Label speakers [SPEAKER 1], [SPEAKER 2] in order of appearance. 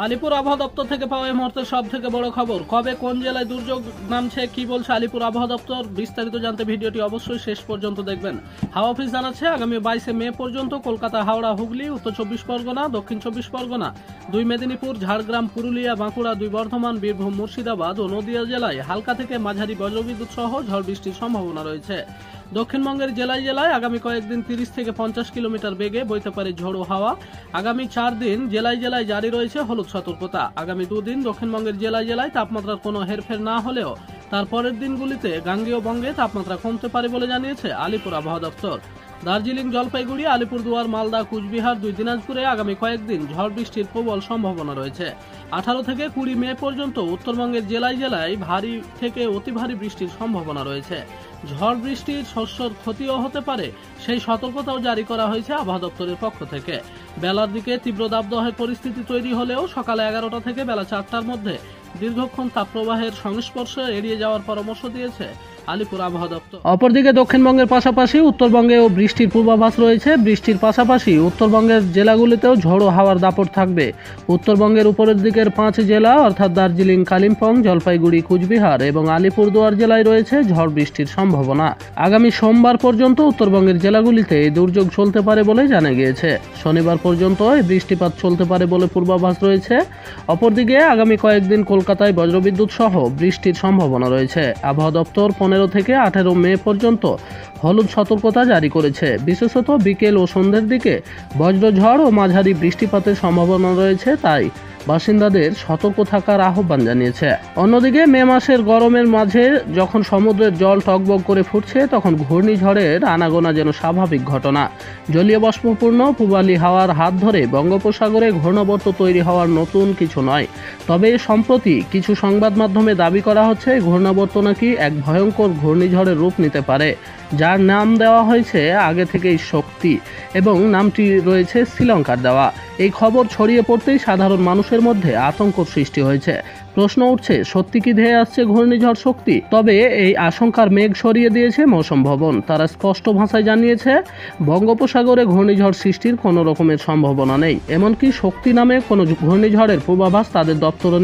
[SPEAKER 1] আলিপুর আবহাওয়া দপ্তর থেকে পাওয়া এই মুহূর্তের সব থেকে বড় খবর। কবে কোন জেলায় দুর্যোগ নামছে, কি বলছে আলিপুর আবহাওয়া দপ্তর, বিস্তারিত জানতে ভিডিওটি অবশ্যই শেষ পর্যন্ত দেখবেন। হাওয়া অফিস জানাচ্ছে আগামী 22 মে পর্যন্ত কলকাতা, হাওড়া, হুগলি, উত্তর 24 পরগনা, দক্ষিণ 24 পরগনা, 2 মেদিনীপুর, ঝাড়গ্রাম, পুরুলিয়া, বাঁকুড়া, 2 বর্ধমান, বীরভূম, মুর্শিদাবাদ ও নদিয়া জেলায় হালকা থেকে মাঝারি বজ্রবিদ্যুৎ সহ ঝড় বৃষ্টির সম্ভাবনা রয়েছে। দক্ষিণবঙ্গের জেলায় জেলায় আগামী কয়েকদিন 30 থেকে 50 কিলোমিটার বেগে বইতে পারে ঝোড়ো হাওয়া। আগামী 4 দিন জেলায় জেলায় জারি রয়েছে হলুদ সতর্কতা। আগামী 2 দিন দক্ষিণবঙ্গের জেলায় জেলায় তাপমাত্রার কোনো হেরফের না হলেও তারপরের দিনগুলিতে গাঙ্গেয় বঙ্গে তাপমাত্রা কমতে পারে বলে জানিয়েছে আলিপুর আবহাওয়া দপ্তর। দার্জিলিং, জলপাইগুড়ি, আলিপুরদুয়ার, মালদা, কুচবিহার, 2 দিনাজপুরে আগামী কয়েকদিন ঝড় বৃষ্টির প্রবল সম্ভাবনা রয়েছে। 18 থেকে 20 মে পর্যন্ত উত্তরবঙ্গের জেলায় জেলায় ভারী থেকে অতি ভারী বৃষ্টির সম্ভাবনা রয়েছে। ঝড় বৃষ্টির শস্যর ক্ষতিও হতে পারে, সেই সতর্কতাও জারি করা হয়েছে আবহাওয়া দপ্তরের পক্ষ থেকে। বেলার দিকে তীব্র দাবদাহের পরিস্থিতি তৈরি হলেও সকালে 11টা থেকে বেলা 4টার মধ্যে দীর্ঘক্ষণ তাপপ্রবাহের সংস্পর্শে এড়িয়ে যাওয়ার পরামর্শ দিয়েছে আলিপুর আবহাওয়া দপ্তর। অপরদিকে দক্ষিণবঙ্গের পাশাপাশি উত্তরবঙ্গেও বৃষ্টির পূর্বাভাস রয়েছে। বৃষ্টির পাশাপাশি উত্তরবঙ্গের জেলাগুলিতেও ঝোড়ো হাওয়ার দাপট থাকবে। উত্তরবঙ্গের উপরের দিকের 5 জেলা অর্থাৎ দার্জিলিং, কালিম্পং, জলপাইগুড়ি, কুচবিহার এবং আলিপুরদুয়ার জেলায় রয়েছে ঝড় বৃষ্টির সম্ভাবনা। আগামী সোমবার পর্যন্ত উত্তরবঙ্গের জেলাগুলিতে এই দুর্যোগ চলতে পারে বলে জানা গিয়েছে। শনিবার পর্যন্ত এই বৃষ্টিপাত চলতে পারে বলে পূর্বাভাস রয়েছে। অপরদিকে আগামী কয়েকদিন কলকাতায় বজ্রবিদ্যুৎ সহ বৃষ্টির সম্ভাবনা রয়েছে। আবহাওয়া দপ্তর 15 থেকে 18 মে পর্যন্ত হলুদ সতর্কতা জারি করেছে। বিশেষত বিকেল ও সন্ধ্যের দিকে বজ্রঝড় ও মাঝারি বৃষ্টিপাতের সম্ভাবনা রয়েছে, তাই বাসিন্দাদের সতর্ক থাকার আহ্বান জানিয়েছে। অন্যদিকে মে মাসের গরমের মাঝে যখন সমুদ্রের জল টকবক করে ফুটছে, তখন ঘূর্ণিঝড়ের আনাগোনা যেন স্বাভাবিক ঘটনা। জলীয় বাষ্পপূর্ণ পূবালি হাওয়ার হাত ধরে বঙ্গোপসাগরে ঘূর্ণাবর্ত তৈরি হওয়ার নতুন কিছু নয়। তবে সম্প্রতি কিছু সংবাদ মাধ্যমে দাবি করা হচ্ছে ঘূর্ণাবর্ত নাকি এক ভয়ঙ্কর ঘূর্ণিঝড়ের রূপ নিতে পারে, যার নাম দেওয়া হয়েছে আগে থেকেই শক্তি এবং নামটি রয়েছে শ্রীলঙ্কার দেওয়া। এই খবর ছড়িয়ে পড়তেই সাধারণ মানুষের মধ্যে আতঙ্ক সৃষ্টি হয়েছে। প্রশ্ন উঠছে, সত্যি কি ধেয়ে আসছে ঘূর্ণিঝড় শক্তি? তবে এই আশঙ্কার মেঘ সরিয়ে দিয়েছে মৌসুম ভবন। তারা স্পষ্ট ভাষায় জানিয়েছে বঙ্গোপসাগরে ঘূর্ণিঝড় সৃষ্টির কোনো রকমের সম্ভাবনা নেই। এমনকি শক্তি নামে কোনো ঘূর্ণিঝড়ের পূর্বাভাস তাদের দপ্তরে নেই।